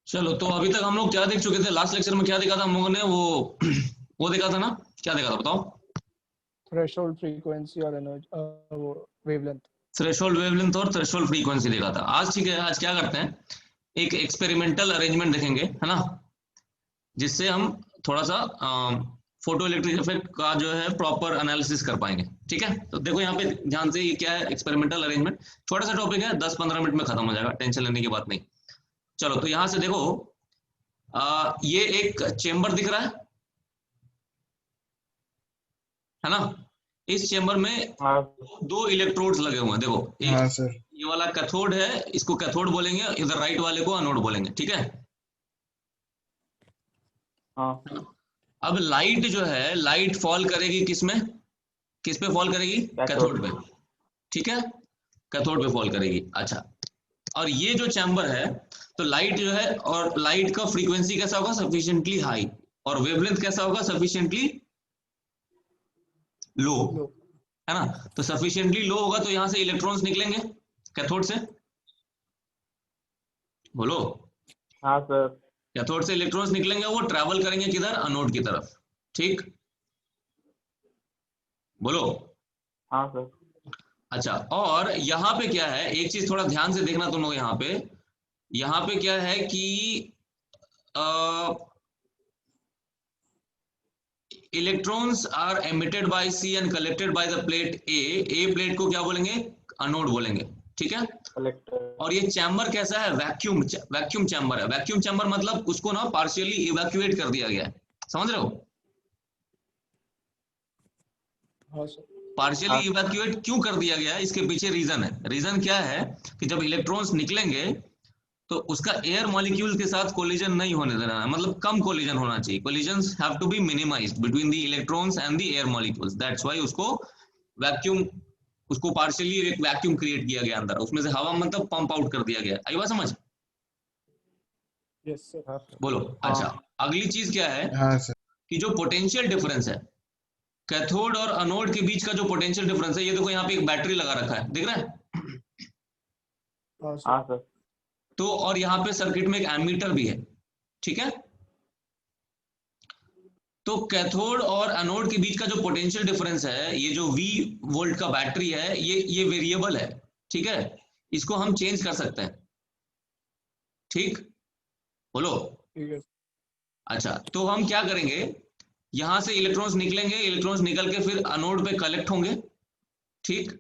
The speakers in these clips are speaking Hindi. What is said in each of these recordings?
चलो, तो अभी तक हम लोग क्या देख चुके थे? लास्ट लेक्चर में क्या देखा था हम लोगों ने? वो वो देखा था ना? क्या देखा था बताओ? थ्रेशोल्ड फ्रीक्वेंसी और एनर्जी, वो वेवलेंथ। थ्रेशोल्ड वेवलेंथ और थ्रेशोल्ड फ्रीक्वेंसी देखा था। आज ठीक है, आज क्या करते हैं, एक एक्सपेरिमेंटल अरेंजमेंट देखेंगे, है ना, जिससे हम थोड़ा सा फोटो इलेक्ट्रिक इफेक्ट का जो है प्रॉपर एनालिसिस कर पाएंगे। ठीक है, तो देखो यहाँ पे ध्यान से, ये क्या है, एक्सपेरिमेंटल अरेंजमेंट। छोटा सा टॉपिक है, 10-15 मिनट में खत्म हो जाएगा, टेंशन लेने की बात नहीं। चलो, तो यहाँ से देखो, ये एक चेम्बर दिख रहा है ना? इस चेम्बर में हाँ दो इलेक्ट्रोड्स लगे हुए हैं, देखो। एक हाँ सर। ये वाला कैथोड है, इसको कैथोड बोलेंगे, इधर राइट वाले को एनोड बोलेंगे, ठीक है? हाँ अब लाइट जो है, लाइट फॉल करेगी किस में? किस पे फॉल करेगी? कैथोड पे, ठीक है? कैथोड पे फॉल करेगी। अच्छा, और ये जो चैम्बर है, तो लाइट जो है, और लाइट का फ्रीक्वेंसी कैसा होगा? Sufficiently high. और वेवलेंथ कैसा होगा? सफिशिएंटली लो, लो। है ना? तो सफिशिएंटली लो होगा तो यहां से इलेक्ट्रॉन्स निकलेंगे कैथोड से, बोलो। हाँ सर। कैथोड से इलेक्ट्रॉन्स निकलेंगे, वो ट्रैवल करेंगे किधर? अनोड की तरफ, ठीक? बोलो। हाँ सर। अच्छा, और यहाँ पे क्या है, एक चीज थोड़ा ध्यान से देखना तुम लोग। यहाँ पे क्या है कि electrons are emitted by C and collected by the plate A. A plate को क्या बोलेंगे? अनोड बोलेंगे, ठीक है? कलेक्टर। और ये चैम्बर कैसा है? वैक्यूम चैम्बर है। वैक्यूम चैम्बर मतलब उसको ना पार्शियली इवैक्यूएट कर दिया गया है, समझ रहे हो? हाँ सर। पार्शियली हाँ इवैक्यूएट क्यों कर दिया गया है? इसके पीछे रीजन है। रीजन क्या है कि जब इलेक्ट्रॉन्स निकलेंगे तो उसका एयर मॉलिक्यूल के साथ कोलिजन नहीं होने देना है, मतलब कम कोलिजन होना चाहिए। Collisions have to be minimized between the electrons and the air molecules, that's why उसको वैक्यूम, उसको पार्शियली एक वैक्यूम क्रिएट किया गया अंदर, उसमें से हवा मतलब पंप आउट कर दिया गया। आई बात समझ? Yes sir. हाँ सर। बोलो। अच्छा, हाँ अगली चीज क्या है हाँ सर। कि जो पोटेंशियल डिफरेंस है कैथोड और अनोड के बीच का, जो पोटेंशियल डिफरेंस है, ये देखो यहाँ पे एक बैटरी लगा रखा है, दिख रहा है? हाँ हाँ सर। सर। तो और यहाँ पे सर्किट में एक एमीटर भी है, ठीक है? तो कैथोड और एनोड के बीच का जो पोटेंशियल डिफरेंस है, ये जो V वोल्ट का बैटरी है, ये वेरिएबल है, ठीक है? इसको हम चेंज कर सकते हैं, ठीक? बोलो। ठीक है। अच्छा, तो हम क्या करेंगे, यहां से इलेक्ट्रॉन्स निकलेंगे, इलेक्ट्रॉन्स निकल के फिर अनोड पे कलेक्ट होंगे, ठीक?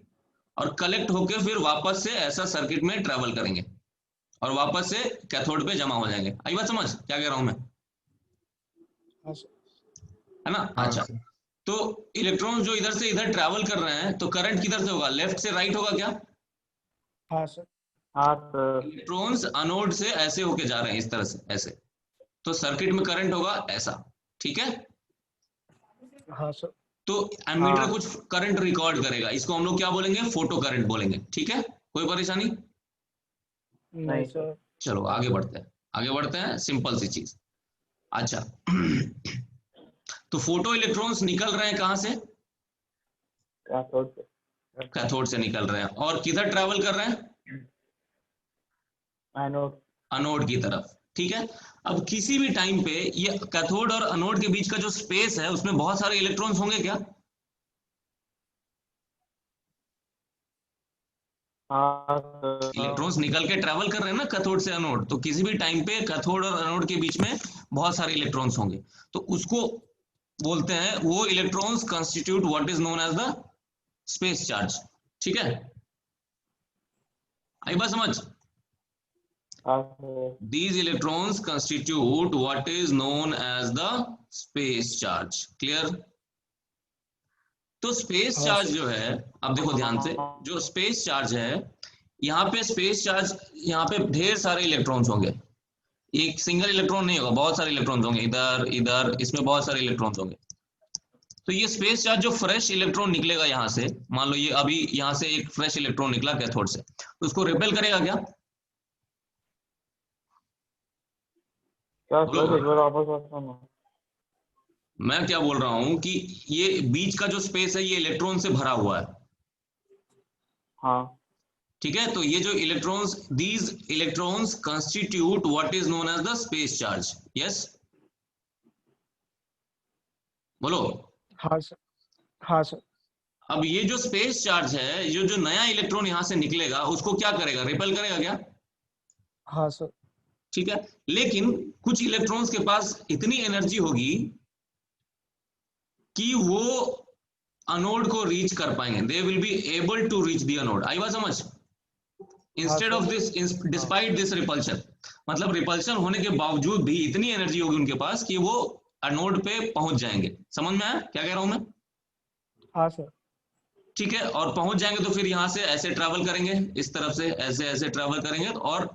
और कलेक्ट होके फिर वापस से ऐसा सर्किट में ट्रेवल करेंगे और वापस से कैथोड पे जमा हो जाएंगे। आई बात समझ क्या कह रहा हूं मैं? हाँ सर। है ना? हाँ अच्छा, सर। तो इलेक्ट्रॉन्स जो इधर से इधर ट्रैवल कर रहे हैं, तो करंट किधर से होगा? लेफ्ट से राइट होगा क्या? हाँ सर। हाँ सर। इलेक्ट्रॉन्स अनोड से ऐसे होके जा रहे हैं, इस तरह से, ऐसे। तो सर्किट में करंट होगा ऐसा, ठीक है? हाँ सर। तो एमीटर हाँ कुछ करंट रिकॉर्ड करेगा, इसको हम लोग क्या बोलेंगे? फोटो करंट बोलेंगे, ठीक है? कोई परेशानी? नहीं नहीं सर। सर। चलो आगे बढ़ते हैं, आगे बढ़ते हैं, सिंपल सी चीज। अच्छा, तो फोटो इलेक्ट्रॉन्स निकल रहे हैं कहां से? कैथोड से। कैथोड से निकल रहे हैं, और किधर ट्रैवल कर रहे हैं? एनोड। अनोड की तरफ, ठीक है? अब किसी भी टाइम पे ये कैथोड और अनोड के बीच का जो स्पेस है, उसमें बहुत सारे इलेक्ट्रॉन्स होंगे क्या? हाँ सर। इलेक्ट्रॉन्स निकल के ट्रैवल कर रहे हैं ना कैथोड से अनोड, तो किसी भी टाइम पे कैथोड और अनोड के बीच में बहुत सारे इलेक्ट्रॉन्स होंगे। तो उसको बोलते हैं, वो electrons constitute what is known as the space charge, ठीक है? आई बात समझ? हाँ sir. These electrons constitute what is known as the space charge. Clear? तो स्पेस हाँ चार्ज सर। जो है, अब देखो ध्यान से, जो स्पेस चार्ज है, यहाँ पे स्पेस चार्ज, यहाँ पे ढेर सारे इलेक्ट्रॉन्स होंगे। एक सिंगल इलेक्ट्रॉन नहीं होगा, बहुत सारे इलेक्ट्रॉन्स होंगे, इधर इधर, इसमें बहुत सारे इलेक्ट्रॉन्स होंगे। तो ये स्पेस चार्ज जो फ्रेश इलेक्ट्रॉन निकलेगा यहाँ से, मान लो ये अभी यहाँ से एक फ्रेश इलेक्ट्रॉन निकला कैथोड से, तो उसको रिपेल करेगा क्या? क्या बोलो। सर, एक बार वापस बताना। मैं क्या बोल रहा हूं कि ये बीच का जो स्पेस है, ये इलेक्ट्रॉन से भरा हुआ है, हाँ ठीक है, तो ये जो electrons, these electrons constitute what is known as the space charge. Yes, बोलो। हाँ सर। हाँ सर। अब ये जो स्पेस चार्ज है, ये जो नया इलेक्ट्रॉन यहां से निकलेगा उसको क्या करेगा, रिपेल करेगा क्या? हाँ सर। ठीक है, लेकिन कुछ इलेक्ट्रॉन्स के पास इतनी एनर्जी होगी कि वो अनोड को रीच कर पाएंगे, they will be able to reach the anode. आई बात समझ? हाँ instead of sir. This, despite this repulsion, मतलब रिपल्शन होने के बावजूद भी इतनी एनर्जी होगी उनके पास कि वो अनोड पे पहुंच जाएंगे। समझ में आया क्या कह रहा हूं मैं? हाँ सर। ठीक है, और पहुंच जाएंगे तो फिर यहां से ऐसे ट्रैवल करेंगे, इस तरफ से ऐसे ऐसे ट्रैवल करेंगे और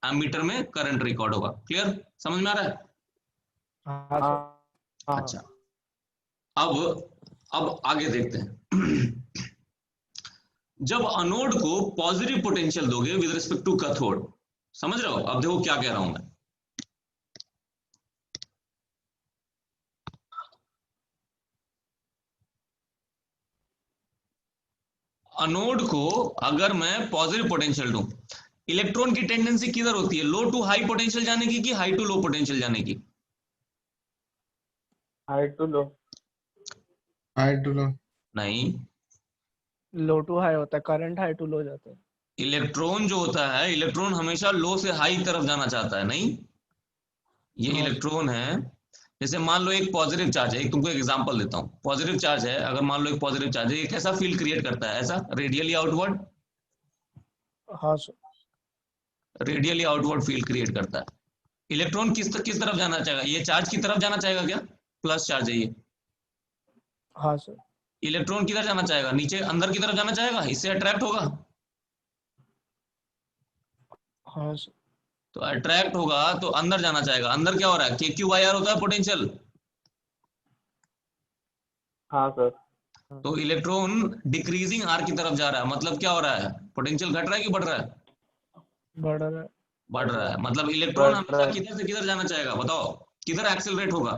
एमीटर में करंट रिकॉर्ड होगा। क्लियर, समझ में आ रहा है? हाँ हाँ सर। हाँ अच्छा, अब आगे देखते हैं। जब अनोड को पॉजिटिव पोटेंशियल दोगे विद रिस्पेक्ट टू कैथोड, समझ रहे हो? अब देखो क्या कह रहा हूं मैं। अनोड को अगर मैं पॉजिटिव पोटेंशियल दूं, इलेक्ट्रॉन की टेंडेंसी किधर होती है, लो टू हाई पोटेंशियल जाने की कि हाई टू लो पोटेंशियल जाने की? High to low. High to low. नहीं, लो टू हाई होता है, करंट हाई टू लो जाता है। इलेक्ट्रॉन जो होता है, इलेक्ट्रॉन हमेशा लो से हाई तरफ जाना चाहता है, नहीं? ये हाँ सर। इलेक्ट्रॉन है, जैसे मान लो एक पॉजिटिव चार्ज है, एक तुमको एक एग्जांपल देता हूं। पॉजिटिव चार्ज है, अगर मान लो एक पॉजिटिव चार्ज है, ये कैसा फील्ड क्रिएट करता है? ऐसा रेडियली आउटवर्ड, हाँ sir. Radially outward field create करता है। इलेक्ट्रॉन किस तरफ जाना चाहेगा? ये चार्ज की तरफ जाना चाहेगा क्या? प्लस चार्ज है ये। हाँ सर। इलेक्ट्रॉन किधर जाना चाहेगा? नीचे अंदर की तरफ जाना चाहेगा, इससे अट्रैक्ट होगा। हाँ सर। तो अट्रैक्ट होगा तो अंदर जाना चाहेगा। अंदर क्या हो रहा है? के क्यू वाई आर होता है पोटेंशियल। हाँ सर। तो इलेक्ट्रॉन डिक्रीजिंग आर की तरफ जा रहा है, मतलब क्या हो रहा है? पोटेंशियल घट रहा है कि बढ़ रहा है? बढ़ रहा है। बढ़ रहा है। मतलब इलेक्ट्रॉन बढ़ हमेशा रहा है। किधर से किधर जाना चाहेगा, बताओ? किधर एक्सेलरेट होगा?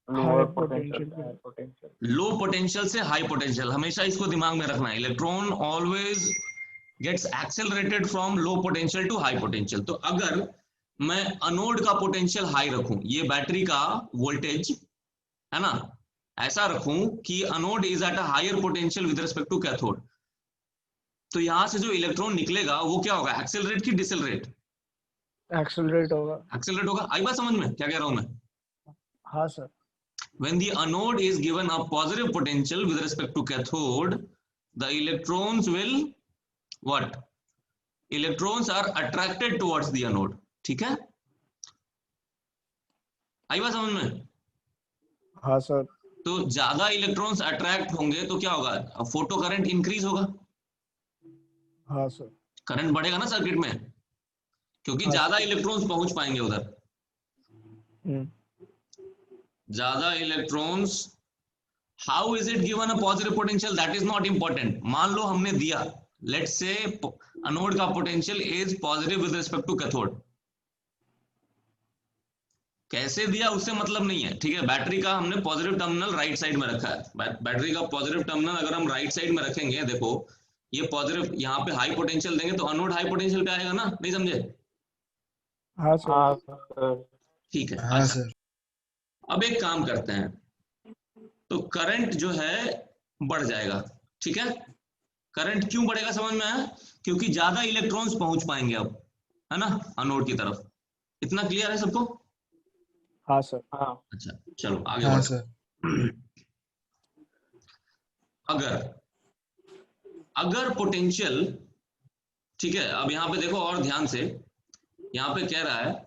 हाई लोअर पोटेंशियल पोटेंशियल पे। High potential. लो पोटेंशियल से हाई पोटेंशियल, हमेशा इसको दिमाग में रखना है। Electron always gets accelerated from low potential to high potential. तो अगर मैं अनोड का पोटेंशियल हाई रखूं, ये बैटरी का वोल्टेज है ना, ऐसा रखूं कि anode is at a higher potential with respect to cathode, तो यहां से जो इलेक्ट्रॉन निकलेगा वो क्या होगा? एक्सेलरेट की डिसेलरेट? एक्सेलरेट होगा। एक्सेलरेट होगा। आई बात समझ में क्या कह रहा हूं मैं? हाँ sir. When the anode is given a positive potential with respect to cathode, the electrons will what? Electrons are attracted towards the anode. ठीक है, आई बात समझ में? हाँ सर। तो ज्यादा इलेक्ट्रॉन्स अट्रैक्ट होंगे तो क्या होगा? फोटो करंट इंक्रीज होगा, हाँ सर। करंट बढ़ेगा ना सर्किट में, क्योंकि हाँ ज्यादा सर। इलेक्ट्रॉन्स पहुंच पाएंगे उधर। हम्म। ज्यादा electrons, how is it given a positive potential, that is not important. मान लो हमने दिया, लेट्स से अनोड का potential is positive with respect to cathode, कैसे दिया उससे मतलब नहीं है। ठीक है, बैटरी का हमने पॉजिटिव टर्मिनल राइट साइड में रखा है। बैटरी का पॉजिटिव टर्मिनल अगर हम राइट साइड में रखेंगे, देखो ये पॉजिटिव, यहाँ पे हाई पोटेंशियल देंगे तो अनोड हाई पोटेंशियल पे आएगा ना, नहीं समझे? हाँ सर। हाँ सर। ठीक है, हाँ अच्छा, सर। अब एक काम करते हैं, तो करंट जो है बढ़ जाएगा। ठीक है, करंट क्यों बढ़ेगा समझ में आया? क्योंकि ज्यादा इलेक्ट्रॉन्स पहुंच पाएंगे अब, है ना, अनोड की तरफ। इतना क्लियर है सबको? हाँ सर। हाँ अच्छा, चलो आगे हाँ बढ़ो। सर। अगर अगर पोटेंशियल, ठीक है, अब यहां पे देखो और ध्यान से, यहां पे कह रहा है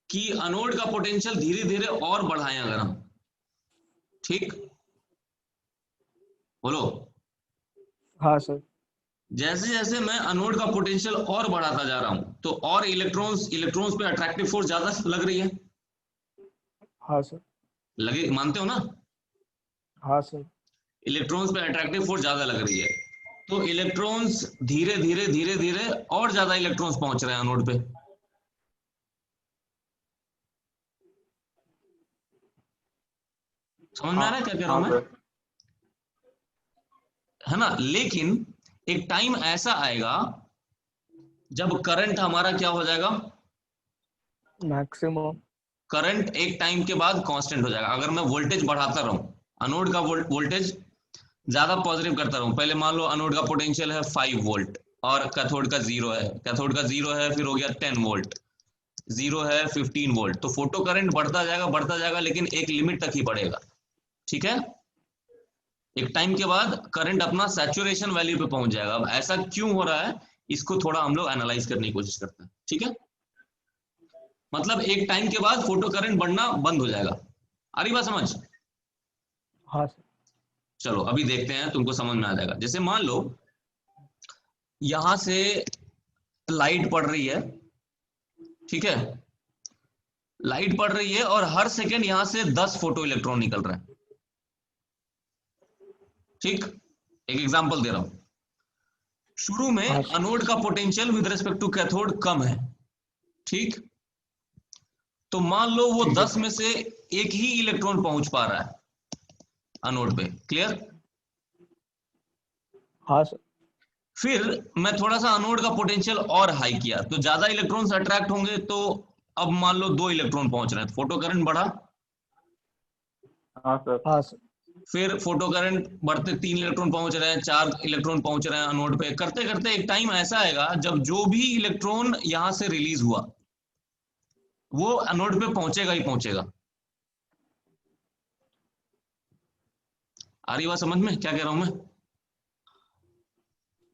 कि अनोड का पोटेंशियल धीरे धीरे और बढ़ाएं अगर हम, ठीक, बोलो। हाँ सर। जैसे जैसे मैं अनोड का पोटेंशियल और बढ़ाता जा रहा हूं तो और इलेक्ट्रॉन्स इलेक्ट्रॉन्स पे अट्रैक्टिव फोर्स ज्यादा लग रही है, हाँ सर। लगे, मानते हो ना? हाँ सर। इलेक्ट्रॉन्स पे अट्रैक्टिव फोर्स ज्यादा लग रही है, तो इलेक्ट्रॉन्स धीरे धीरे धीरे धीरे और ज्यादा इलेक्ट्रॉन्स पहुंच रहे हैं अनोड पे। समझ में आ हाँ रहा है क्या कह रहा हूं हाँ मैं? सर। है ना, लेकिन एक टाइम ऐसा आएगा जब करंट हमारा क्या हो जाएगा, maximum. करंट एक टाइम के बाद कांस्टेंट हो जाएगा। अगर मैं वोल्टेज बढ़ाता रहूं, अनोड का वोल्टेज ज्यादा पॉजिटिव करता रहूं, पहले मान लो अनोड का पोटेंशियल है 5 वोल्ट और कैथोड का 0 है, कैथोड का 0 है, फिर हो गया 10 वोल्ट, 0 है 15 वोल्ट, तो फोटो करंट बढ़ता जाएगा लेकिन एक लिमिट तक ही बढ़ेगा। ठीक है, एक टाइम के बाद करंट अपना सैचुरेशन वैल्यू पे पहुंच जाएगा। अब ऐसा क्यों हो रहा है, इसको थोड़ा हम लोग एनालाइज करने की कोशिश करते हैं। ठीक है, मतलब एक टाइम के बाद फोटो करंट बढ़ना बंद हो जाएगा। आ रही बात समझ? हाँ सर. चलो अभी देखते हैं, तुमको समझ में आ जाएगा। जैसे मान लो यहां से लाइट पड़ रही है, ठीक है, लाइट पड़ रही है और हर सेकंड यहां से 10 फोटो इलेक्ट्रॉन निकल रहे हैं। ठीक, एक एग्जांपल दे रहा हूं। शुरू में हाँ सर. अनोड का potential with respect to cathode कम है, ठीक, तो मान लो वो ठीक है 10 में से एक ही इलेक्ट्रॉन पहुंच पा रहा है अनोड पे। क्लियर? हाँ सर. फिर मैं थोड़ा सा अनोड का पोटेंशियल और हाई किया तो ज्यादा इलेक्ट्रॉन्स अट्रैक्ट होंगे, तो अब मान लो 2 इलेक्ट्रॉन पहुंच रहे हैं, तो फोटो करंट बढ़ा। हाँ सर। हाँ सर. फिर फोटो करंट बढ़ते 3 इलेक्ट्रॉन पहुंच रहे हैं, 4 इलेक्ट्रॉन पहुंच रहे हैं अनोड पे। करते करते एक टाइम ऐसा आएगा जब जो भी इलेक्ट्रॉन यहां से रिलीज हुआ वो एनोड पे पहुंचेगा ही पहुंचेगा। आ रही बात समझ में क्या कह रहा हूं मैं?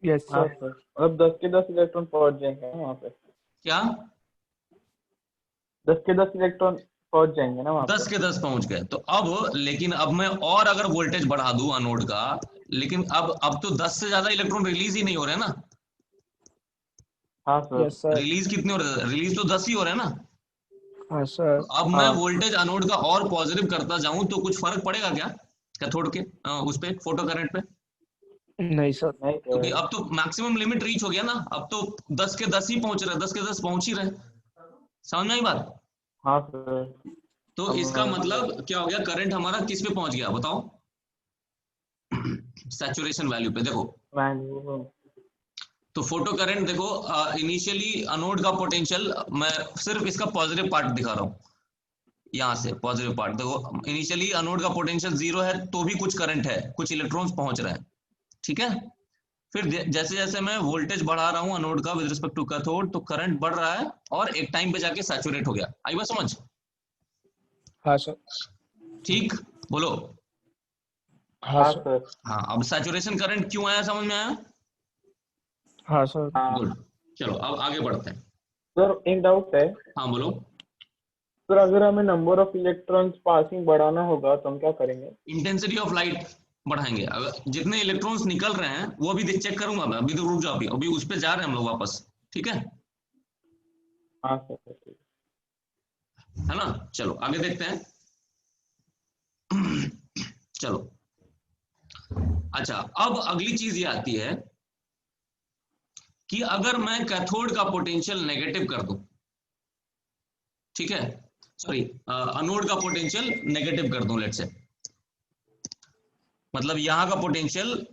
Yes हाँ sir. सर, मतलब 10 के 10 इलेक्ट्रॉन पहुंच जाएंगे ना वहाँ पे। क्या 10 के 10 इलेक्ट्रॉन पहुंच जाएंगे ना वहाँ 10 पे। के 10 पहुंच गए तो अब, लेकिन अब मैं और अगर वोल्टेज बढ़ा दूं अनोड का, लेकिन अब तो 10 से ज्यादा इलेक्ट्रॉन रिलीज ही नहीं हो रहे ना। हाँ सर। Yes sir. रिलीज कितने हो रहे हैं? रिलीज तो 10 ही हो रहे हैं ना। हाँ sir. अब मैं हाँ वोल्टेज अनोड का और पॉजिटिव करता जाऊं तो कुछ फर्क पड़ेगा क्या कैथोड के उस पे फोटो करंट पे? नहीं सर. नहीं क्योंकि सर। अब तो मैक्सिमम लिमिट रीच हो गया ना, अब तो 10 के 10 ही पहुंच रहे हैं, 10 के 10 पहुंच ही रहे। समझ में आई बात? हाँ सर। तो इसका मतलब क्या हो गया, करंट हमारा किस पे पहुंच गया बताओ? सैचुरेशन वैल्यू पे। देखो मैक्सिमम। तो फोटो करंट देखो, इनिशियली अनोड का पोटेंशियल, मैं सिर्फ इसका पॉजिटिव पार्ट दिखा रहा हूँ, यहाँ से पॉजिटिव पार्ट देखो। इनिशियली अनोड का पोटेंशियल 0 है तो भी कुछ करंट है, कुछ इलेक्ट्रॉन्स पहुंच रहे हैं, ठीक है। फिर जैसे जैसे मैं वोल्टेज बढ़ा रहा हूँ अनोड का विद रिस्पेक्ट टू कैथोड, तो करंट बढ़ रहा है और एक टाइम पे जाके सैचुरेट हो गया। आई बात समझ? हाँ सर. ठीक, बोलो। हाँ हाँ सर. सर। हाँ, अब सैचुरेशन करंट क्यों आया, समझ में आया? हाँ सर. हाँ गुड, चलो अब आगे बढ़ते हैं। सर, एक डाउट है। हाँ बोलो। सर, अगर हमें नंबर ऑफ इलेक्ट्रॉन्स पासिंग बढ़ाना होगा तो हम क्या करेंगे? इंटेंसिटी ऑफ लाइट बढ़ाएंगे। अगर जितने इलेक्ट्रॉन्स निकल रहे हैं वो अभी चेक करूंगा मैं, अभी तो रुक जाओ, अभी उस पर जा रहे हैं हम लोग वापस, ठीक है हाँ सर, ठीक। है ना। चलो आगे देखते हैं। चलो, अच्छा अब अगली चीज ये आती है कि अगर मैं कैथोड का पोटेंशियल नेगेटिव कर दूं, ठीक है, सॉरी अनोड का पोटेंशियल नेगेटिव कर दूं, लेट्स से, मतलब यहां का पोटेंशियल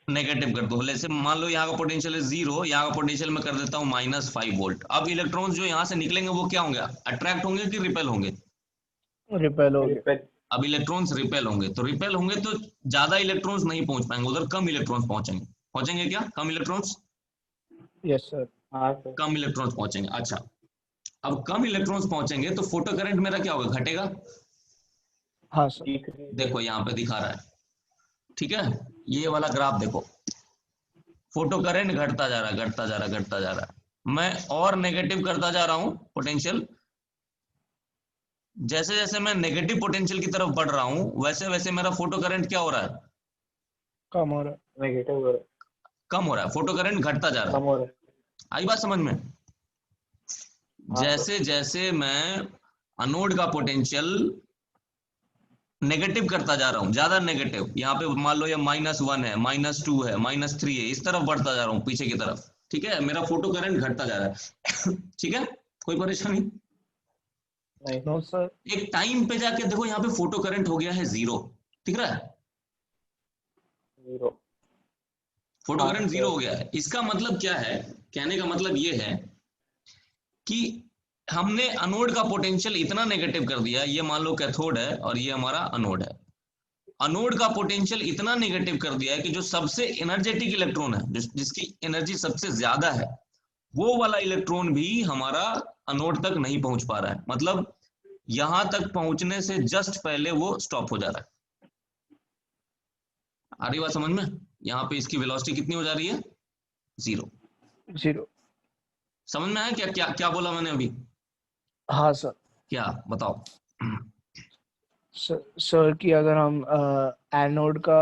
नेगेटिव कर दो। जैसे मान लो यहाँ का पोटेंशियल है 0, यहाँ का पोटेंशियल मैं कर देता हूँ -5 वोल्ट। अब इलेक्ट्रॉन्स जो यहाँ से निकलेंगे वो क्या होंगे, अट्रैक्ट होंगे कि रिपेल होंगे? रिपेल हो गया. रिपेल। अब इलेक्ट्रॉन्स रिपेल होंगे, तो रिपेल होंगे तो ज्यादा इलेक्ट्रॉन्स नहीं पहुंच पाएंगे उधर, कम इलेक्ट्रॉन्स पहुंचेंगे। पहुंचेंगे क्या कम इलेक्ट्रॉन्स? Yes sir. हाँ सर। कम इलेक्ट्रॉन्स पहुंचेंगे। अच्छा, अब कम इलेक्ट्रॉन्स पहुंचेंगे तो फोटो करंट मेरा क्या होगा, घटेगा। हाँ सर. ठीक है। देखो यहाँ पे दिखा रहा है, ठीक है, ये वाला ग्राफ देखो, फोटो करंट घटता जा रहा है, घटता जा रहा है, घटता जा रहा है। मैं और नेगेटिव करता जा रहा हूं पोटेंशियल। जैसे जैसे मैं नेगेटिव पोटेंशियल की तरफ बढ़ रहा हूं वैसे वैसे मेरा फोटो करंट क्या हो रहा है, कम हो रहा है. नेगेटिव हो रहा है। कम हो रहा है, फोटो करंट घटता जा रहा कम है। हो रहा है। आई बात समझ में? हाँ सर। जैसे जैसे मैं अनोड का पोटेंशियल नेगेटिव करता जा रहा हूं, ज्यादा नेगेटिव, यहाँ पे मान लो ये -1 है, -2 है, -3 है, इस तरफ बढ़ता जा रहा हूँ पीछे की तरफ, ठीक है, मेरा फोटो करंट घटता जा रहा है। ठीक है, कोई परेशानी? नहीं No सर। sir. एक टाइम पे जाके देखो यहाँ पे फोटो करंट हो गया है 0, दिख रहा है? 0। फोटो हाँ, करंट 0 sir. हो गया है। इसका मतलब क्या है, कहने का मतलब ये है कि हमने अनोड का पोटेंशियल इतना नेगेटिव कर दिया, ये मान लो कैथोड है और ये हमारा अनोड है, अनोड का पोटेंशियल इतना नेगेटिव कर दिया है कि जो सबसे एनर्जेटिक इलेक्ट्रॉन है, जिसकी एनर्जी सबसे ज्यादा है, वो वाला इलेक्ट्रॉन भी हमारा अनोड तक नहीं पहुंच पा रहा है। मतलब यहां तक पहुंचने से जस्ट पहले वो स्टॉप हो जा रहा है। आ रही बात समझ में? यहाँ पे इसकी वेलोसिटी कितनी हो जा रही है? 0। 0. समझ में आया क्या क्या क्या बोला मैंने अभी? हाँ सर. क्या बताओ? सर कि अगर हम एनोड का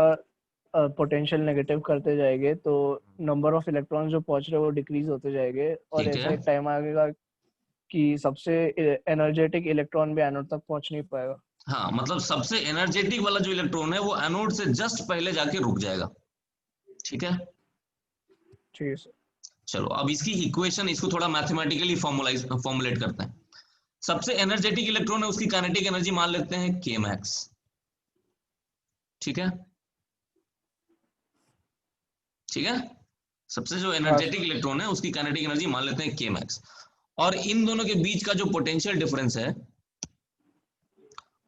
पोटेंशियल नेगेटिव करते जाएंगे तो नंबर ऑफ इलेक्ट्रॉन्स जो पहुंच रहे हैं वो डिक्रीज होते जाएंगे और ठीक ऐसा है। एक टाइम आएगा कि सबसे एनर्जेटिक इलेक्ट्रॉन भी एनोड तक पहुंच नहीं पाएगा. हाँ, मतलब सबसे एनर्जेटिक वाला जो इलेक्ट्रॉन है वो एनोड से जस्ट पहले जाके रुक जाएगा। ठीक है, ठीक है सर. चलो अब इसकी इक्वेशन, इसको थोड़ा मैथमेटिकली फॉर्मुलेट करते हैं। सबसे एनर्जेटिक इलेक्ट्रॉन है, उसकी काइनेटिक एनर्जी मान लेते हैं k max। ठीक है, ठीक है, सबसे जो एनर्जेटिक इलेक्ट्रॉन है उसकी काइनेटिक एनर्जी मान लेते हैं k max, और इन दोनों के बीच का जो पोटेंशियल डिफरेंस है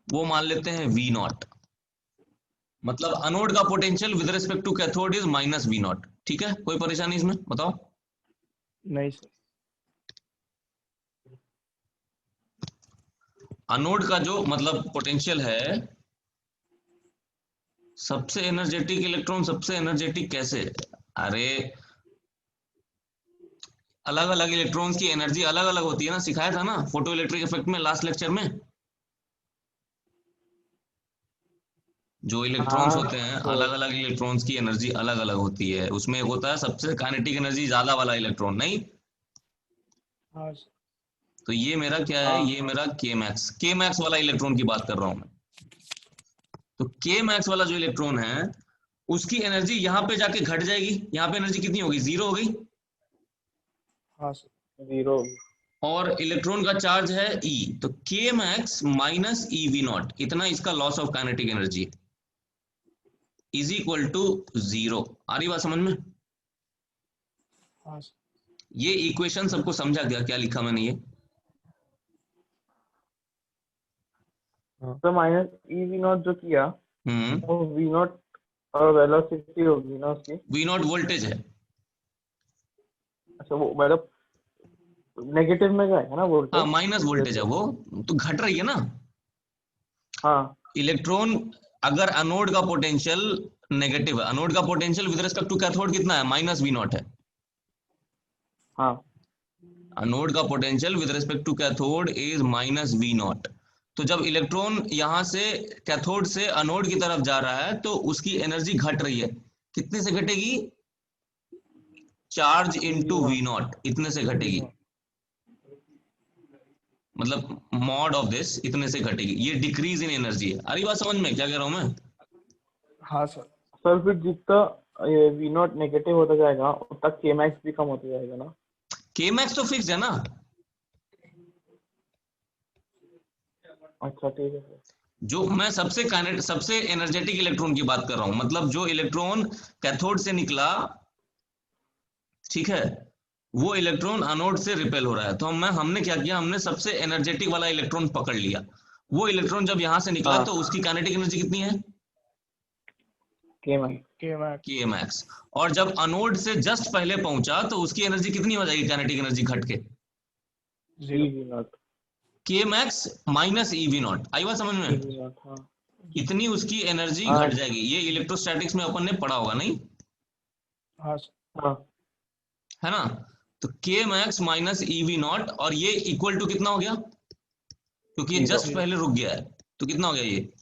वो मान लेते हैं v नॉट। मतलब अनोड का potential with respect to cathode is minus v naught. ठीक है, कोई परेशानी इसमें बताओ? नहीं सर. अनोड का जो मतलब पोटेंशियल है, सबसे एनर्जेटिक इलेक्ट्रॉन सबसे एनर्जेटिक कैसे? अरे अलग अलग इलेक्ट्रॉन्स की एनर्जी अलग अलग होती है ना, सिखाया था ना फोटो इलेक्ट्रिक इफेक्ट में लास्ट लेक्चर में। जो इलेक्ट्रॉन्स हाँ, होते हैं, sir. अलग अलग इलेक्ट्रॉन्स की एनर्जी अलग अलग होती है। उसमें एक होता है सबसे काइनेटिक एनर्जी ज्यादा वाला इलेक्ट्रॉन, नहीं? हाँ सर. तो ये मेरा क्या है, हाँ, ये मेरा के मैक्स वाला इलेक्ट्रॉन की बात कर रहा हूं मैं। तो के मैक्स वाला जो इलेक्ट्रॉन है उसकी एनर्जी यहाँ पे जाके घट जाएगी। यहाँ पे एनर्जी कितनी होगी? 0 हो गई। हाँ सर. 0. और इलेक्ट्रॉन का चार्ज है E, तो K max minus E V naught, इतना इसका loss of kinetic energy is equal to 0। आ रही बात समझ में? हाँ सर. ये इक्वेशन सबको समझा गया क्या लिखा मैंने ये? तो माइनस EV नॉट जो किया वो V नॉट और वेलोसिटी होगी ना उसकी. वी नॉट वोल्टेज है। अच्छा, वो मतलब नेगेटिव में जाएगा ना हाँ, वोल्टेज. माइनस वोल्टेज है वो, तो घट रही है ना। हाँ, इलेक्ट्रॉन, अगर अनोड का पोटेंशियल नेगेटिव है, अनोड का potential with respect to cathode कितना है? माइनस वी नॉट है। हाँ. अनोड का potential with respect to cathode is minus V naught. तो जब इलेक्ट्रॉन यहां से कैथोड से अनोड की तरफ जा रहा है तो उसकी एनर्जी घट रही है। कितने से घटेगी? चार्ज इनटू वी नॉट, इतने से घटेगी। मतलब मॉड ऑफ दिस इतने से घटेगी, ये डिक्रीज इन एनर्जी है। अरे बात समझ में क्या कह रहा हूं मैं? हाँ सर. सर फिर जितना V नॉट नेगेटिव होता जाएगा उतना K मैक्स भी कम होता जाएगा ना. के मैक्स तो फिक्स है ना। अच्छा, ठीक है सर. जो मैं सबसे एनर्जेटिक इलेक्ट्रॉन की बात कर रहा हूं, मतलब जो इलेक्ट्रॉन कैथोड से निकला, ठीक है, वो इलेक्ट्रॉन अनोड से रिपेल हो रहा है। तो हमने क्या किया, हमने सबसे एनर्जेटिक वाला इलेक्ट्रॉन पकड़ लिया। वो इलेक्ट्रॉन जब यहां से निकला हाँ. तो उसकी काइनेटिक एनर्जी कितनी है? K max. के मैक्स. के मैक्स। और जब अनोड से जस्ट पहले पहुंचा तो उसकी एनर्जी कितनी हो जाएगी काइनेटिक एनर्जी घट के? 0. EV not. के मैक्स माइनस ईवी नॉट। आई बात समझ में? EV not. हाँ. इतनी उसकी एनर्जी हाँ. घट जाएगी। ये इलेक्ट्रोस्टैटिक्स में अपन ने पढ़ा होगा, नहीं? हाँ सर. हाँ. है ना? तो K max minus EV not, और ये इक्वल टू कितना हो गया? क्योंकि ये 0. जस्ट पहले रुक गया है तो कितना हो गया ये?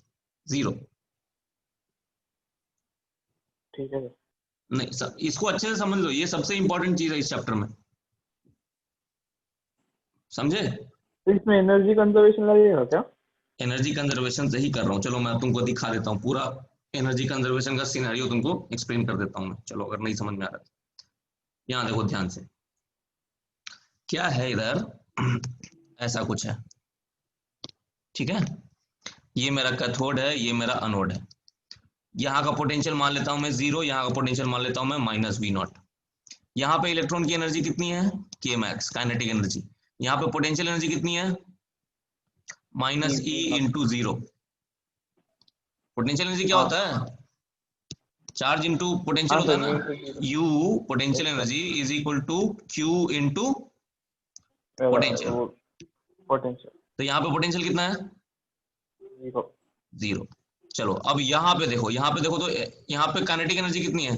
0। ठीक है सर. नहीं, इसको अच्छे से समझ लो, ये सबसे इंपॉर्टेंट चीज है इस चैप्टर में, समझे? तो इसमें एनर्जी कंजर्वेशन लगेगा क्या? एनर्जी कंजर्वेशन से ही कर रहा हूँ। चलो मैं तुमको दिखा देता हूँ पूरा एनर्जी कंजर्वेशन का सिनेरियो, तुमको एक्सप्लेन कर देता हूँ मैं। चलो अगर नहीं समझ में आ रहा है, यहाँ देखो ध्यान से। क्या है इधर, ऐसा कुछ है, ठीक है? ये मेरा कैथोड है, ये मेरा अनोड है। यहाँ का पोटेंशियल मान लेता हूं मैं 0, यहाँ का पोटेंशियल मान लेता हूं मैं माइनस वी नॉट। यहाँ पे इलेक्ट्रॉन की एनर्जी कितनी है, के मैक्स काइनेटिक एनर्जी। यहाँ पे पोटेंशियल एनर्जी कितनी है, minus E into 0। Potential energy क्या होता है, चार्ज इंटू पोटेंशियल हाँ होता है सर, ना, U into 0। U potential Yes, sir। Energy is equal to Q into potential. वो पोटेंशियल तो यहाँ पे पोटेंशियल कितना है, 0। 0। चलो अब यहाँ पे देखो, तो यहाँ पे काइनेटिक एनर्जी कितनी है,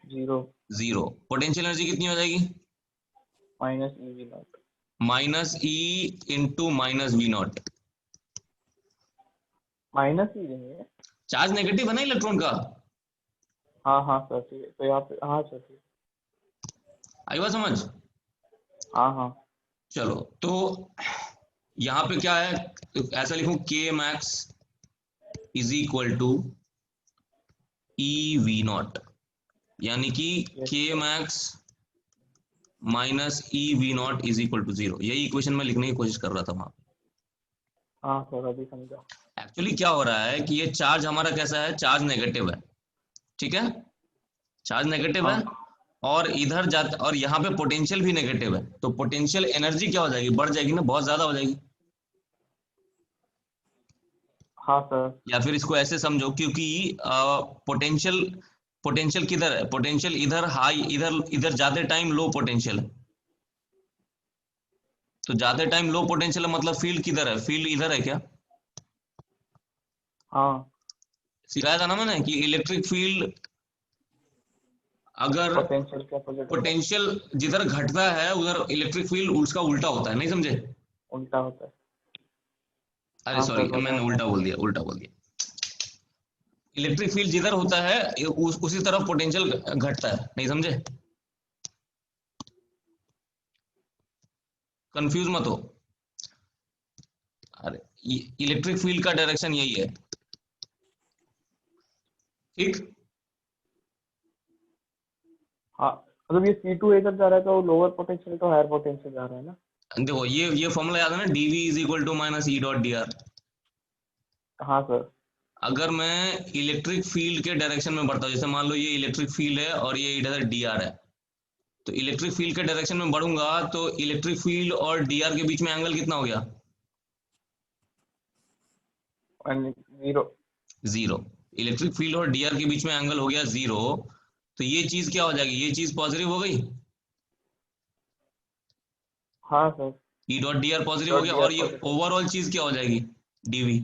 0 0। पोटेंशियल एनर्जी कितनी हो जाएगी, minus EV naught. Minus E into minus V naught. Minus ही नहीं है। चार्ज नेगेटिव है ना इलेक्ट्रॉन का। हाँ हाँ सर, ठीक है। तो यहाँ पे हाँ सर, ठीक है। आई बात समझ। हाँ हाँ चलो तो यहाँ पे क्या है, तो ऐसा लिखूं K max is equal to E V naught, यानी कि Yes, K sir। Max minus E V naught is equal to 0। यही इक्वेशन में लिखने की कोशिश कर रहा था वहां। हाँ सर, अभी समझा। एक्चुअली क्या हो रहा है कि ये चार्ज हमारा कैसा है, चार्ज नेगेटिव है, ठीक है, चार्ज नेगेटिव है, हाँ और इधर जाता, और यहाँ पे पोटेंशियल भी नेगेटिव है, तो पोटेंशियल एनर्जी क्या हो जाएगी, बढ़ जाएगी ना, बहुत ज्यादा हो जाएगी। हाँ सर। या फिर इसको ऐसे समझो, क्योंकि पोटेंशियल किधर है, पोटेंशियल इधर हाई, इधर इधर जाते टाइम लो पोटेंशियल है। तो जाते टाइम लो पोटेंशियल है, मतलब फील्ड किधर है, फील्ड इधर है क्या। हाँ सिखाया था ना मैंने कि इलेक्ट्रिक फील्ड अगर पोटेंशियल क्या पॉजिटिव पोटेंशियल जिधर घटता है उधर इलेक्ट्रिक फील्ड उसका उल्टा होता है, नहीं समझे। उल्टा होता है। अरे हाँ सॉरी, सर, बताया मैंने था। उल्टा बोल दिया, इलेक्ट्रिक फील्ड जिधर होता है उसी तरफ पोटेंशियल घटता है, नहीं समझे, कंफ्यूज मत हो। अरे इलेक्ट्रिक फील्ड का डायरेक्शन यही है, ठीक। हाँ मतलब ये C2 इधर जा रहा है, तो लोअर पोटेंशियल तो हायर पोटेंशियल जा रहा है ना। देखो ये फॉर्मूला याद है ना, dV is equal to minus E dot d r. हाँ सर। अगर मैं इलेक्ट्रिक फील्ड के डायरेक्शन में बढ़ता हूँ, जैसे मान लो ये इलेक्ट्रिक फील्ड है और ये इधर डी आर है, तो इलेक्ट्रिक फील्ड के डायरेक्शन में बढ़ूंगा तो इलेक्ट्रिक फील्ड और डी आर के बीच में एंगल कितना हो गया, 0। 0। इलेक्ट्रिक फील्ड और डी आर के बीच में एंगल हो गया 0, तो ये चीज क्या हो जाएगी, ये चीज पॉजिटिव हो गई, हाँ sir. E dot d are positive हो गया, और ये ओवरऑल चीज क्या हो जाएगी, डीवी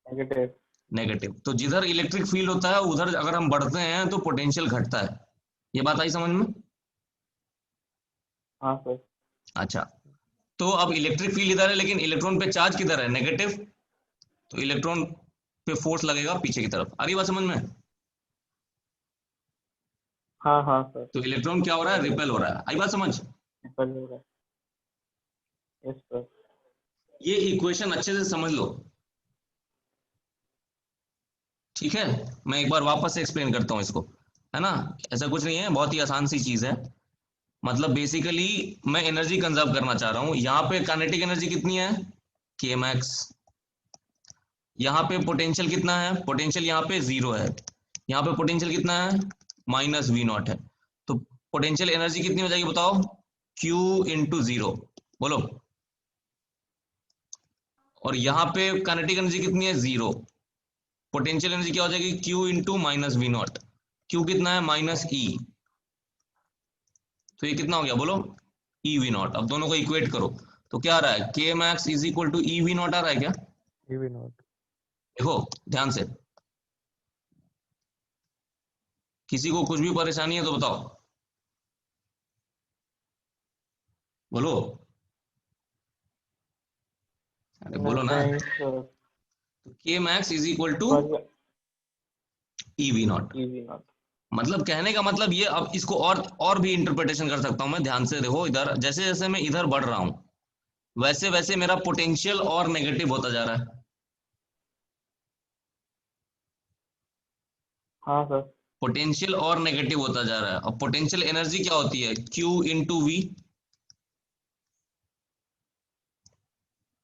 नेगेटिव। नेगेटिव। तो जिधर इलेक्ट्रिक फील्ड होता है उधर अगर हम बढ़ते हैं तो पोटेंशियल घटता है। ये बात आई समझ में। हाँ सर। अच्छा, तो अब इलेक्ट्रिक फील्ड इधर है लेकिन इलेक्ट्रॉन पे चार्ज किधर है, नेगेटिव, तो इलेक्ट्रॉन पे फोर्स लगेगा पीछे की तरफ। आ रही बात समझ में। हाँ हाँ सर। तो इलेक्ट्रॉन क्या हो रहा है, रिपेल हो रहा है। आई बात समझ। निकल हो रहा है। Yes sir. ये इक्वेशन अच्छे से समझ लो, ठीक है। मैं एक बार वापस से एक्सप्लेन करता हूँ इसको, है ना। ऐसा कुछ नहीं है, बहुत ही आसान सी चीज है। मतलब बेसिकली मैं एनर्जी कंजर्व करना चाह रहा हूँ। यहाँ पे काइनेटिक एनर्जी कितनी है, के मैक्स। यहाँ पे पोटेंशियल कितना है, पोटेंशियल यहाँ पे 0 है, यहाँ पे पोटेंशियल कितना है, माइनस वी नॉट है। तो पोटेंशियल एनर्जी कितनी हो जाएगी बताओ, Q इंटू 0, बोलो। और यहाँ पे काइनेटिक एनर्जी कितनी है, 0। पोटेंशियल एनर्जी क्या हो जाएगी, Q into minus V naught. Q कितना है, माइनस ई, तो ये कितना हो गया बोलो, ई वी नॉट। अब दोनों को इक्वेट करो तो क्या आ रहा है, K max is equal to E V naught आ रहा है क्या, EV नॉट। देखो ध्यान से। किसी को कुछ भी परेशानी है तो बताओ, बोलो, अरे बोलो ना। नहीं sir. K max is equal to E V naught. EV naught. मतलब कहने का मतलब ये, अब इसको और भी इंटरप्रिटेशन कर सकता हूं मैं। ध्यान से देखो, इधर जैसे जैसे मैं इधर बढ़ रहा हूं वैसे वैसे मेरा पोटेंशियल और नेगेटिव होता जा रहा है। हाँ सर। पोटेंशियल और नेगेटिव होता जा रहा है। और पोटेंशियल एनर्जी क्या होती है, Q इंटू वी।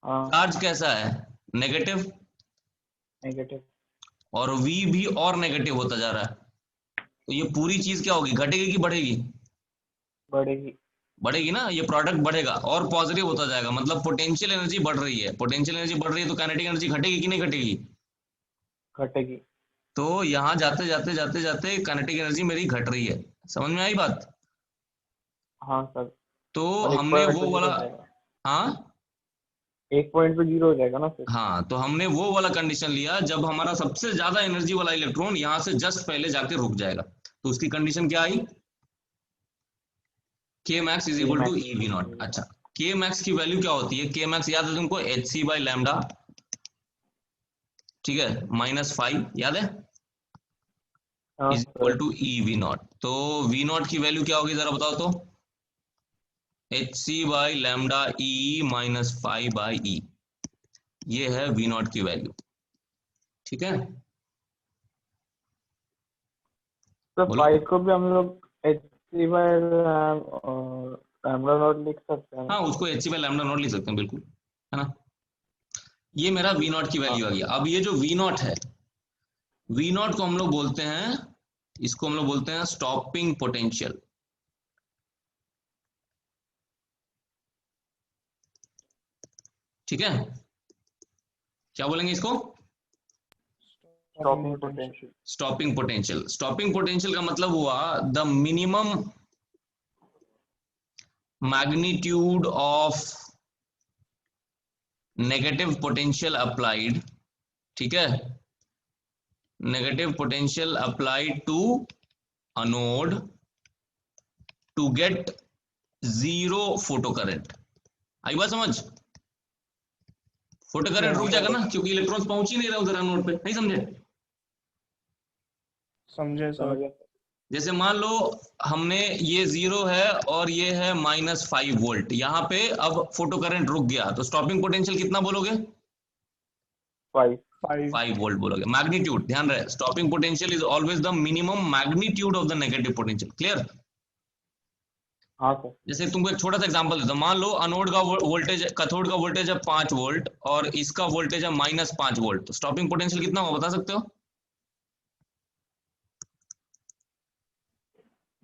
हाँ चार्ज कैसा है, नेगेटिव। नेगेटिव। और V भी और नेगेटिव होता जा रहा है, तो ये पूरी चीज क्या होगी, घटेगी कि बढ़ेगी? बढ़ेगी। बढ़ेगी ना, ये प्रोडक्ट बढ़ेगा और पॉजिटिव होता जाएगा, मतलब पोटेंशियल एनर्जी बढ़ रही है। पोटेंशियल एनर्जी बढ़ रही है तो काइनेटिक एनर्जी घटेगी कि नहीं घटेगी? घटेगी। तो यहाँ जाते जाते जाते जाते काइनेटिक एनर्जी मेरी घट रही है। समझ में आई बात? हाँ सर। तो और एक हमने पॉइंट वो पे जीरो वाला, हो जाएगा। हाँ एक पॉइंट पे जीरो हो जाएगा ना फिर। हाँ, तो हमने वो वाला कंडीशन लिया जब हमारा सबसे ज्यादा एनर्जी वाला इलेक्ट्रॉन यहाँ से जस्ट पहले जाके रुक जाएगा। तो उसकी कंडीशन क्या आई? के मैक्स इज ये equal to max E V naught. अच्छा, के मैक्स की वैल्यू क्या होती है? के मैक्स याद है तुमको, एच सी बाई लैम्डा, ठीक है, -5, याद है, हाँ is sir. Equal to E V naught. तो वी नॉट की वैल्यू क्या होगी जरा बताओ तो? H C by lambda E -5/e, ये है वी नॉट की वैल्यू। ठीक है, तो बोलो। 5 को भी हम लोग HC बाय लैम्डा नॉट लिख सकते हैं ना? हाँ, उसको H C by lambda naught लिख सकते हैं, बिल्कुल, है ना। ये मेरा वी नॉट की हाँ। वैल्यू आ गई। अब ये जो वी नॉट है, वी नॉट को हम लोग बोलते हैं, इसको हम लोग बोलते हैं स्टॉपिंग पोटेंशियल। ठीक है, क्या बोलेंगे इसको? Stopping potential. Stopping potential. Stopping potential का मतलब हुआ the minimum magnitude of negative potential applied, ठीक है, negative potential applied to anode to get zero photo current. आई बात समझ? फोटो करंट रुक जाएगा ना, क्योंकि इलेक्ट्रॉन्स पहुंच ही नहीं रहे उधर अनोड पे, नहीं समझे? समझे समझ सर। गया। जैसे मान लो हमने ये 0 है और ये है -5 वोल्ट, यहाँ पे अब फोटो करंट रुक गया, तो स्टॉपिंग पोटेंशियल कितना बोलोगे? 5। 5। 5 वोल्ट बोलोगे। मैग्नीट्यूड ध्यान रहे, stopping potential is always the minimum magnitude of the negative potential. Clear? हाँ सर। जैसे तुमको एक छोटा सा एग्जांपल देता हूं, मान लो अनोड का वोल्टेज, कैथोड का वोल्टेज है 5 वोल्ट और इसका वोल्टेज है -5 वोल्ट, तो स्टॉपिंग पोटेंशियल कितना होगा बता सकते हो?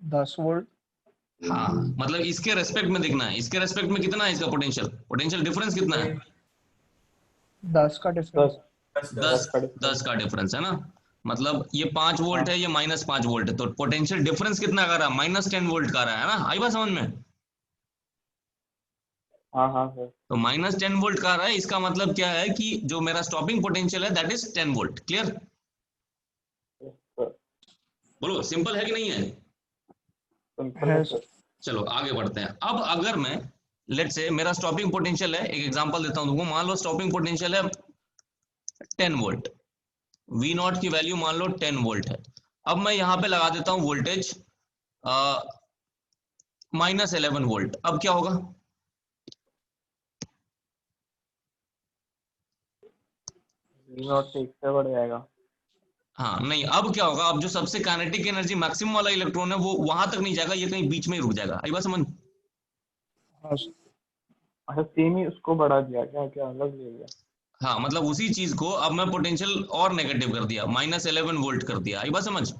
10 वोल्ट। हाँ, मतलब इसके रेस्पेक्ट में देखना है, इसके रेस्पेक्ट में कितना है इसका पोटेंशियल, पोटेंशियल डिफरेंस कितना है? 10 का डिफरेंस। 10, का 10 का डिफरेंस है ना। मतलब ये 5 वोल्ट हाँ है, ये -5 वोल्ट है, तो पोटेंशियल डिफरेंस कितना का रहा है? -10 वोल्ट का रहा है ना। आई बात समझ में? हाँ हाँ सर। तो -10 वोल्ट का रहा है, इसका मतलब क्या है कि जो मेरा स्टॉपिंग पोटेंशियल है that is 10 volt. Clear? Sir बोलो, सिंपल है कि नहीं है? सिंपल है है सर। सर। चलो आगे बढ़ते हैं। अब अगर मैं, लेट से मेरा स्टॉपिंग पोटेंशियल है, एक एग्जांपल देता हूं तुमको, मान लो स्टॉपिंग पोटेंशियल है 10 वोल्ट, वी नॉट की वैल्यू मान लो 10 वोल्ट है। अब मैं यहां पे लगा देता हूं वोल्टेज -11 वोल्ट, अब क्या होगा? V0 से 1 से बढ़ जाएगा। हाँ नहीं, अब क्या होगा, अब जो सबसे काइनेटिक एनर्जी मैक्सिमम वाला इलेक्ट्रॉन है वो वहां तक नहीं जाएगा, ये कहीं बीच में ही रुक जाएगा। आई बात समझ? हाँ सर। अच्छा सेम ही उसको बढ़ा दिया क्या, क्या अलग ले लिया? हाँ, मतलब उसी चीज को अब मैं पोटेंशियल और नेगेटिव कर दिया, -11 वोल्ट कर दिया। आई बात समझ?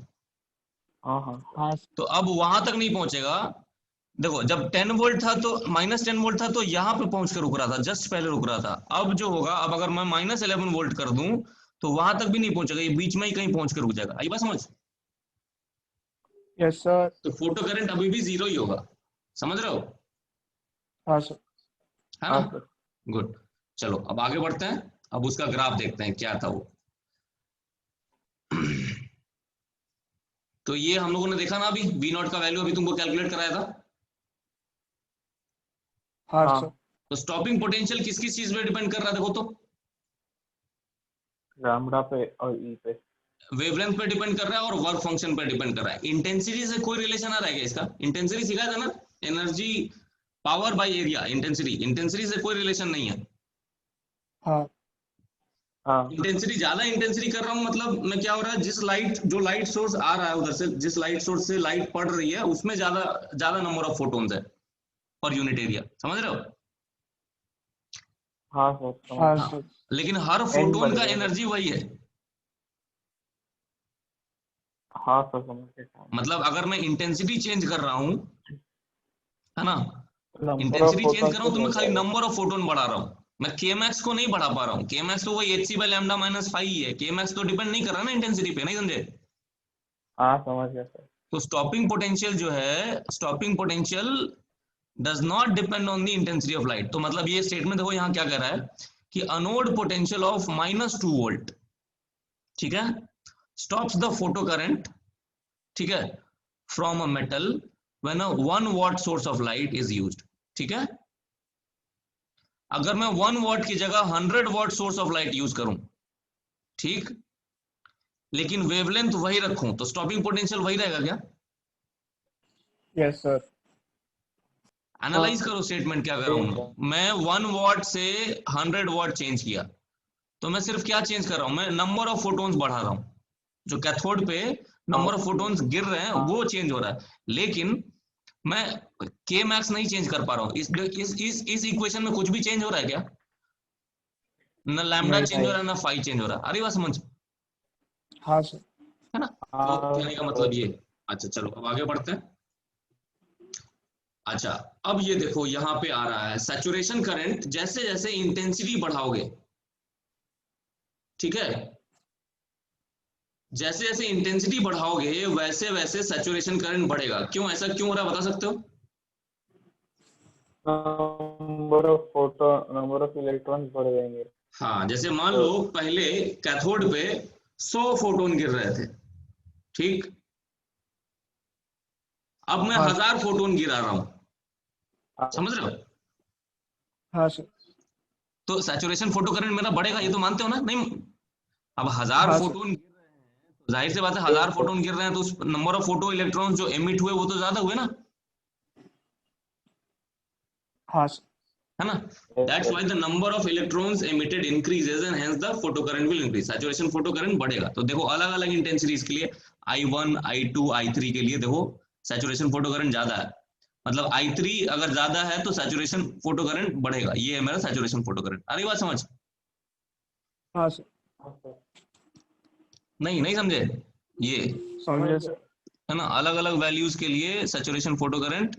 हाँ हाँ हाँ तो अब वहां तक नहीं पहुंचेगा। देखो, जब 10 वोल्ट था तो -10 वोल्ट था, तो यहाँ पे पहुंच के रुक रहा था, जस्ट पहले रुक रहा था। अब जो होगा, अब अगर मैं -11 वोल्ट कर दूं तो वहां तक भी नहीं पहुंचेगा, ये बीच में ही कहीं पहुंच के रुक जाएगा। आई बात समझ? Yes sir. तो फोटो करंट अभी भी 0 ही होगा। समझ रहे हो? हाँ सर। है ना? हाँ सर। गुड। चलो अब आगे बढ़ते हैं, अब उसका ग्राफ देखते हैं क्या था वो। तो ये हम लोगों ने देखा ना अभी, वी नॉट का वैल्यू अभी तुमको कैलकुलेट कराया था। हाँ हाँ सर। तो स्टॉपिंग पोटेंशियल किस किस चीज पे डिपेंड कर रहा है देखो तो? लैम्बडा पे और ई पे। वेवलेंथ पे डिपेंड कर रहा है और वर्क फंक्शन पे डिपेंड कर रहा है। इंटेंसिटी से कोई रिलेशन आ रहा है क्या इसका? इंटेंसिटी सिखाया था ना, energy power by area, intensity, intensity से कोई रिलेशन नहीं है। हाँ। हाँ इंटेंसिटी, ज्यादा इंटेंसिटी कर रहा हूं मतलब मैं, क्या हो रहा है, जिस लाइट, जो लाइट सोर्स आ रहा है उधर से, जिस लाइट सोर्स से लाइट पड़ रही है उसमें ज्यादा ज्यादा नंबर ऑफ फोटोन्स है पर यूनिट एरिया। समझ रहे हो? हाँ सर समझ हाँ गया। हाँ, सर। लेकिन हर एन फोटोन का बढ़ेगा सर। एनर्जी वही है। हाँ सर समझ गया। मतलब अगर मैं इंटेंसिटी चेंज कर रहा हूं, है ना, नंबर ऑफ इंटेंसिटी चेंज कर फोटॉन्स रहा को हूं तो मैं बढ़ खाली जाएगा। नंबर ऑफ फोटोन बढ़ा रहा हूं, मैं केमैक्स को नहीं बढ़ा पा रहा हूं। केमैक्स तो वही hc बाय लैम्डा माइनस 5 ही है, केमैक्स तो डिपेंड नहीं कर रहा ना इंटेंसिटी पे, नहीं समझे? हाँ समझ गया सर। तो स्टॉपिंग पोटेंशियल जो है, stopping potential does not depend on the intensity of light. तो मतलब ये स्टेटमेंट देखो यहाँ क्या कह रहा है कि अनोड पोटेंशियल ऑफ -2 वोल्ट, ठीक है, स्टॉप्स द फोटो करंट, ठीक है, from a metal when a 1 watt source of light is used, ठीक है। अगर मैं 1 watt की जगह 100 watt source of light use करूं, ठीक, लेकिन वेवलेंथ वही रखूं, तो स्टॉपिंग पोटेंशियल वही रहेगा क्या? Yes sir. एनालाइज करो स्टेटमेंट क्या कर रहा हूं मैं। 1 watt से 100 watt चेंज किया, तो मैं सिर्फ क्या चेंज कर रहा हूं, मैं नंबर ऑफ फोटोन्स बढ़ा रहा हूं, जो कैथोड पे नंबर ऑफ फोटोन्स गिर रहे हैं वो चेंज हो रहा है, लेकिन मैं के मैक्स नहीं चेंज कर पा रहा हूं। इस इक्वेशन में कुछ भी चेंज हो रहा है क्या? ना लैम्डा नहीं चेंज हो रहा है, ना फाई चेंज हो रहा है। अरे बात समझ, हाँ सर। है ना? तो कहने का मतलब ये। अच्छा चलो अब आगे बढ़ते हैं। अच्छा, अब ये देखो यहां पे आ रहा है सैचुरेशन करंट, जैसे जैसे इंटेंसिटी बढ़ाओगे, ठीक है, जैसे जैसे इंटेंसिटी बढ़ाओगे वैसे वैसे सैचुरेशन करंट बढ़ेगा। क्यों, ऐसा क्यों हो रहा है बता सकते हो? नंबर ऑफ इलेक्ट्रॉन्स बढ़ जाएंगे। हाँ, जैसे मान लो पहले कैथोड पे 100 फोटोन गिर रहे थे, ठीक, अब मैं हाँ 1000 फोटोन गिरा रहा हूं, समझ रहे हो? हाँ सर। तो सैचुरेशन फोटो करंट मेरा बढ़ेगा, ये तो मानते हो ना? नहीं, अब 1000 हाँ सर। फोटोन, जाहिर सी बात है 1000 फोटोन गिर रहे हैं तो उस नंबर ऑफ फोटो इलेक्ट्रॉन जो एमिट हुए वो तो ज्यादा हुए ना, हाँ सर। है ना? That's why the number of electrons emitted increases and hence the photo current will increase, saturation photo current बढ़ेगा। तो देखो अलग अलग इंटेंसिटीज के लिए I1 I2 I3 के लिए देखो सैचुरेशन फोटो करंट ज्यादा है, मतलब I3 अगर ज्यादा है तो सैचुरेशन फोटो करंट बढ़ेगा। ये है मेरा सैचुरेशन फोटो करंट। अरे बात समझ? हाँ सर। नहीं नहीं समझे? ये समझे सर। है ना, अलग अलग वैल्यूज के लिए सैचुरेशन फोटो करंट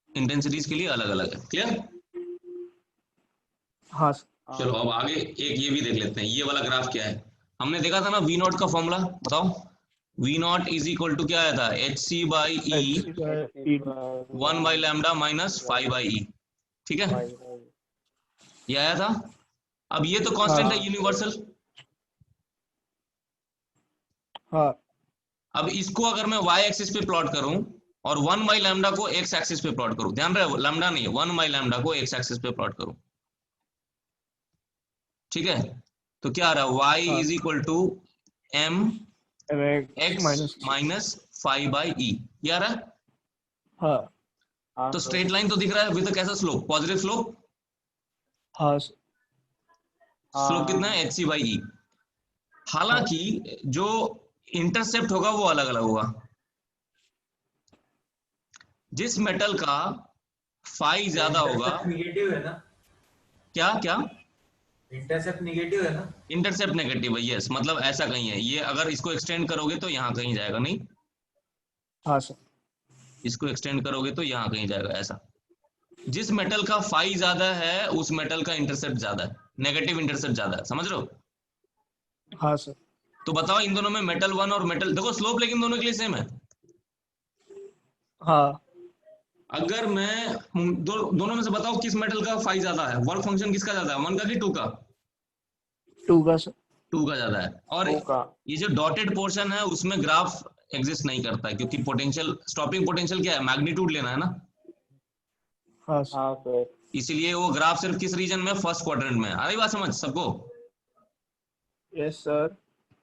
इंटेंसिटीज के लिए अलग अलग है। क्लियर? हाँ सर। चलो अब आगे एक ये भी देख लेते हैं, ये वाला ग्राफ क्या है। हमने देखा था ना वी नॉट का फॉर्मूला, बताओ। V naught is equal to क्या आया था, H C by E HC का E 1 by lambda minus 5 by E, ठीक है, ये आया था। अब ये तो कांस्टेंट है यूनिवर्सल। हाँ अब इसको अगर मैं y एक्सिस पे प्लॉट करूं और 1 बाई लैम्डा को x एक्सिस पे प्लॉट करूं, ध्यान रहे लैम्डा नहीं, 1 बाई लैम्डा को x एक्सिस पे प्लॉट करूं, ठीक है, तो क्या आ रहा है, y हाँ is equal to m MX x minus 5 by E, ये आ रहा है। हाँ तो स्ट्रेट लाइन तो दिख रहा है विद कैसा स्लोप, पॉजिटिव स्लोप। हाँ सर। स्लोप कितना है, एच सी बाई ई। हालांकि जो इंटरसेप्ट होगा वो अलग अलग होगा। जिस मेटल का फाई ज्यादा होगा, निगेटिव है ना, क्या क्या इंटरसेप्ट निगेटिव है ना। इंटरसेप्ट नेगेटिव है, यस, मतलब ऐसा कहीं है ये, अगर इसको एक्सटेंड करोगे तो यहाँ कहीं जाएगा, नहीं हाँ सर। इसको एक्सटेंड करोगे तो यहाँ कहीं जाएगा, ऐसा। जिस मेटल का फाई ज्यादा है उस मेटल का इंटरसेप्ट ज्यादा है, नेगेटिव इंटरसेप्ट ज्यादा है, समझ रहे हो? हाँ सर। तो बताओ इन दोनों में मेटल 1 और मेटल, देखो स्लोप लेकिन दोनों के लिए सेम है। हाँ अगर मैं दोनों में से बताओ किस मेटल का फाई ज्यादा है, वर्क फंक्शन किसका ज्यादा है, 1 का कि 2 का? 2 का सर। 2 का ज्यादा है। और ये जो डॉटेड पोर्शन है उसमें ग्राफ एग्जिस्ट नहीं करता है, क्योंकि पोटेंशियल, स्टॉपिंग पोटेंशियल क्या है, मैग्नीट्यूड लेना है ना, हाँ सर। हाँ सर। इसीलिए वो ग्राफ सिर्फ किस रीजन में, फर्स्ट क्वाड्रेंट में। आ रही बात समझ सबको? Yes sir.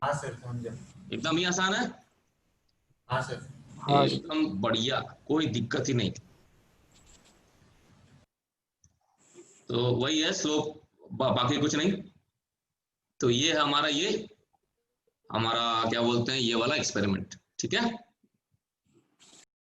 हाँ सर समझा। एकदम ही आसान है, हाँ सर। हाँ एकदम बढ़िया, कोई दिक्कत ही नहीं। तो वही है स्लोप, बाकी कुछ नहीं। तो ये है हमारा, ये हमारा क्या बोलते हैं, ये वाला एक्सपेरिमेंट, ठीक है।